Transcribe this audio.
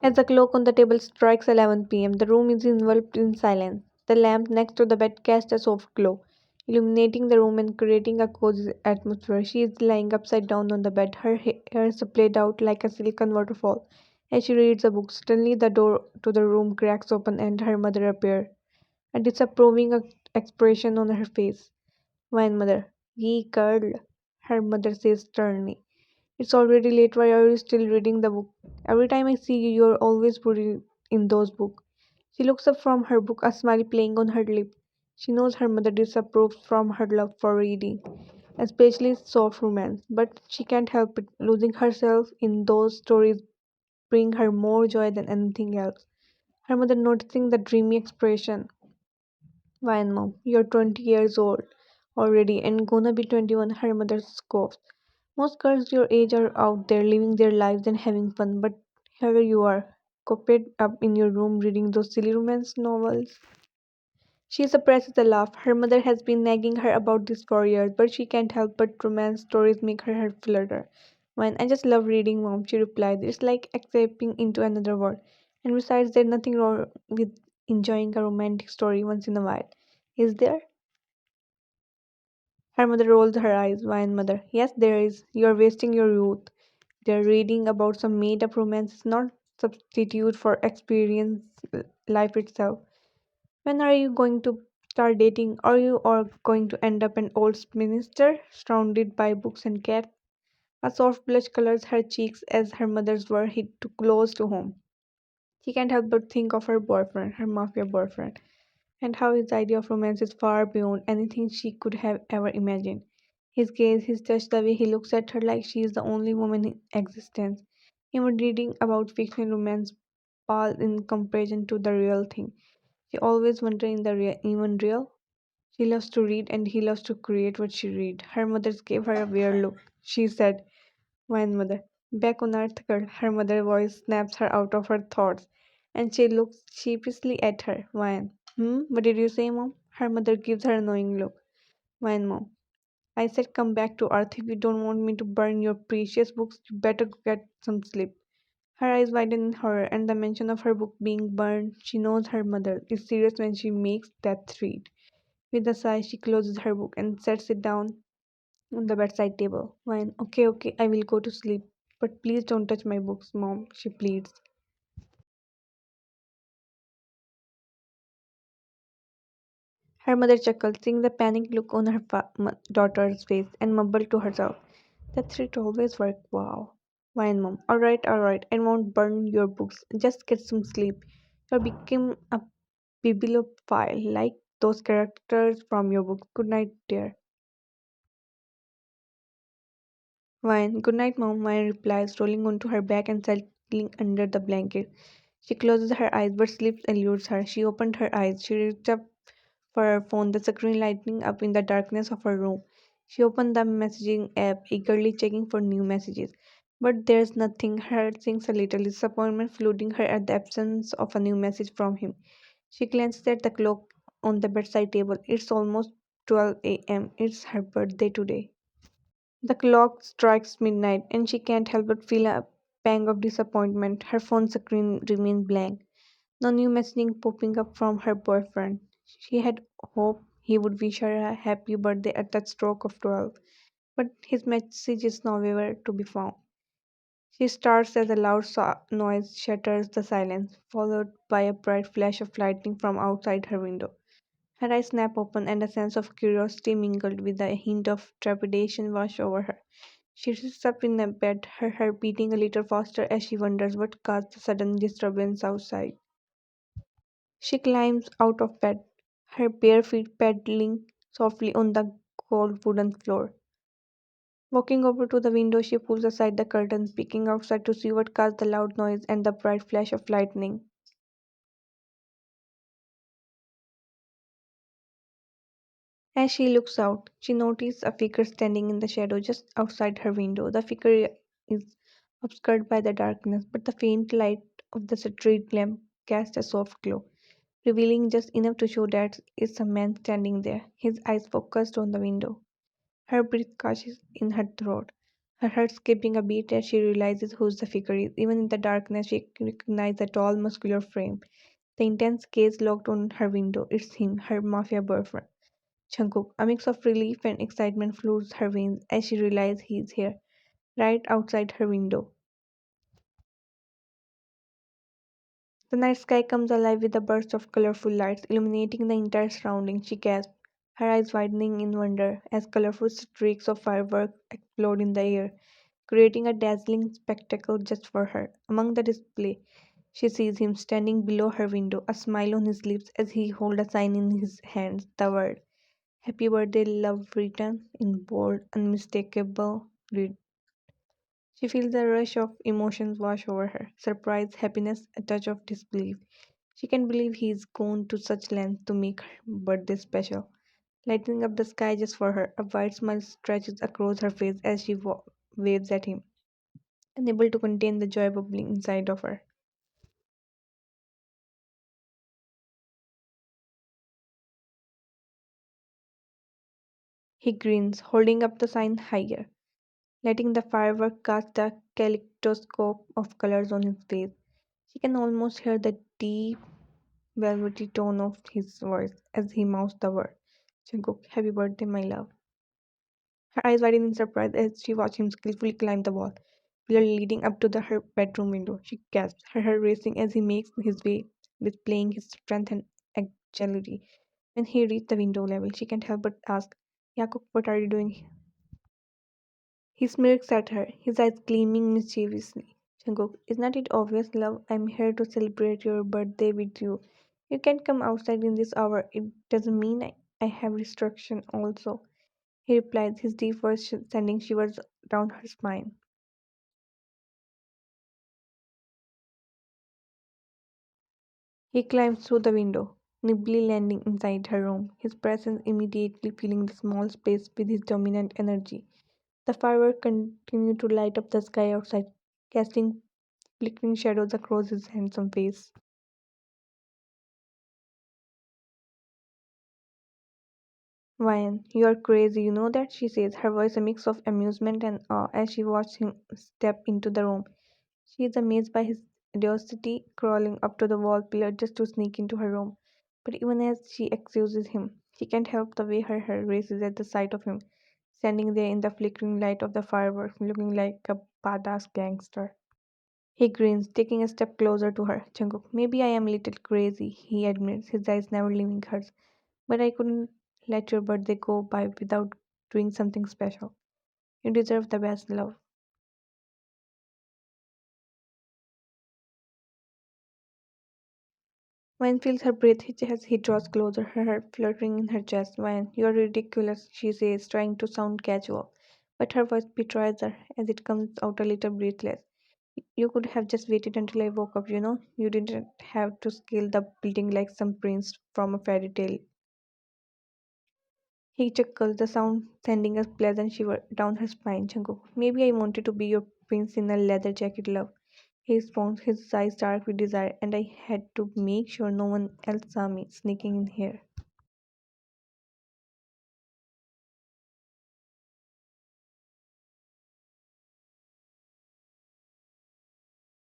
As the clock on the table strikes 11 p.m., the room is enveloped in silence. The lamp next to the bed casts a soft glow, illuminating the room and creating a cozy atmosphere. She is lying upside down on the bed, her hair splayed out like a silken waterfall. As she reads a book, suddenly the door to the room cracks open and her mother appears, a disapproving expression on her face. "Wine, mother." "Ye girl," her mother says sternly. "It's already late. Why are you still reading the book? Every time I see you, you're always putting in those books." She looks up from her book, a smile playing on her lip. She knows her mother disapproves from her love for reading, especially soft romance, but she can't help it. Losing herself in those stories bring her more joy than anything else. Her mother, noticing the dreamy expression, "Wine, mom, you're 20 years old already and gonna be 21," her mother scoffs. "Most girls your age are out there living their lives and having fun, but here you are, cooped up in your room reading those silly romance novels." She suppresses a laugh. Her mother has been nagging her about this for years, but she can't help but romance stories make her heart flutter. "When I just love reading, mom," she replies. "It's like escaping into another world. And besides, there's nothing wrong with enjoying a romantic story once in a while. Is there?" Her mother rolls her eyes. "Wine, mother." "Yes, there is. You're wasting your youth. They're reading about some made up romance is not substitute for experience life itself. When are you going to start dating? Or you are going to end up an old minister surrounded by books and cats?" A soft blush colors her cheeks as her mother's were hit too close to home. She can't help but think of her boyfriend, her mafia boyfriend, and how his idea of romance is far beyond anything she could have ever imagined. His gaze, his touch, the way he looks at her like she is the only woman in existence. Even reading about fictional romance pales in comparison to the real thing. She always wonders in the even real. She loves to read and he loves to create what she read. Her mother gave her a weird look. She said, "Wine, mother." "Back on earth, girl." Her mother's voice snaps her out of her thoughts, and she looks sheepishly at her. "Wine." "Hmm? What did you say, mom?" Her mother gives her a knowing look. "Wine, mom. I said come back to earth. If you don't want me to burn your precious books, you better get some sleep." Her eyes widen in horror, and the mention of her book being burned, she knows her mother is serious when she makes that threat. With a sigh, she closes her book and sets it down on the bedside table. "Fine, okay, okay, I will go to sleep. But please don't touch my books, mom," she pleads. Her mother chuckled, seeing the panicked look on her daughter's face, and mumbled to herself, "That threat always works. Wow." "Fine, mom. All right, I won't burn your books. Just get some sleep. You'll become a bibliophile like those characters from your books. Good night, dear." "Fine. Good night, mom," Vine replies, rolling onto her back and settling under the blanket. She closes her eyes, but sleep eludes her. She opened her eyes. She reached up for her phone, the screen lighting up in the darkness of her room. She opened the messaging app, eagerly checking for new messages. But there's nothing. Her heart sinks a little, disappointment flooding her at the absence of a new message from him. She glances at the clock on the bedside table. It's almost 12 a.m. It's her birthday today. The clock strikes midnight, and she can't help but feel a pang of disappointment. Her phone screen remains blank. No new messaging popping up from her boyfriend. She had hoped he would wish her a happy birthday at the stroke of 12, but his message is nowhere to be found. She starts as a loud noise shatters the silence, followed by a bright flash of lightning from outside her window. Her eyes snap open, and a sense of curiosity mingled with a hint of trepidation wash over her. She sits up in the bed, her heart beating a little faster as she wonders what caused the sudden disturbance outside. She climbs out of bed, her bare feet paddling softly on the cold wooden floor. Walking over to the window, she pulls aside the curtains, peeking outside to see what caused the loud noise and the bright flash of lightning. As she looks out, she notices a figure standing in the shadow just outside her window. The figure is obscured by the darkness, but the faint light of the street lamp casts a soft glow, revealing just enough to show that it's a man standing there, his eyes focused on the window. Her breath catches in her throat. Her heart skipping a beat as she realizes whose the figure is. Even in the darkness, she recognizes the tall, muscular frame. The intense gaze locked on her window. It's him, her mafia boyfriend. Jungkook. A mix of relief and excitement flows her veins as she realizes he's here, right outside her window. The night sky comes alive with a burst of colorful lights illuminating the entire surrounding. She gasps, her eyes widening in wonder as colorful streaks of fireworks explode in the air, creating a dazzling spectacle just for her. Among the display, she sees him standing below her window, a smile on his lips as he holds a sign in his hands, the word Happy Birthday Love written in bold, unmistakable red. She feels a rush of emotions wash over her surprise, happiness, a touch of disbelief. She can't believe he's gone to such lengths to make her birthday special. Lighting up the sky just for her, a wide smile stretches across her face as she waves at him, unable to contain the joy bubbling inside of her. He grins, holding up the sign higher, letting the firework cast a kaleidoscope of colors on his face. She can almost hear the deep, velvety tone of his voice as he mouths the word, Jungkook, happy birthday, my love. Her eyes widen in surprise as she watches him skillfully climb the wall, pillar leading up to her bedroom window. She gasps, her heart racing as he makes his way, displaying his strength and agility. When he reaches the window level, she can't help but ask, Yakub, what are you doing? He smirks at her, his eyes gleaming mischievously. Jungkook, isn't it obvious, love? I'm here to celebrate your birthday with you. You can't come outside in this hour. It doesn't mean I have restriction also. He replies, his deep voice sending shivers down her spine. He climbs through the window, nimbly landing inside her room, his presence immediately filling the small space with his dominant energy. The fireworks continue to light up the sky outside, casting flickering shadows across his handsome face. Ryan, you are crazy, you know that? She says, her voice a mix of amusement and awe as she watches him step into the room. She is amazed by his audacity, crawling up to the wall pillar just to sneak into her room. But even as she excuses him, she can't help the way her hair races at the sight of him, standing there in the flickering light of the fireworks, looking like a badass gangster. He grins, taking a step closer to her. Jungkook, maybe I am a little crazy, he admits, his eyes never leaving hers. But I couldn't let your birthday go by without doing something special. You deserve the best, love. Vine feels her breath as he draws closer, her heart fluttering in her chest. Vine, you're ridiculous, she says, trying to sound casual. But her voice betrays her as it comes out a little breathless. You could have just waited until I woke up, you know? You didn't have to scale the building like some prince from a fairy tale. He chuckled, the sound sending a pleasant shiver down her spine. Jungkook, maybe I wanted to be your prince in a leather jacket, love. He responds, his eyes dark with desire, and I had to make sure no one else saw me sneaking in here.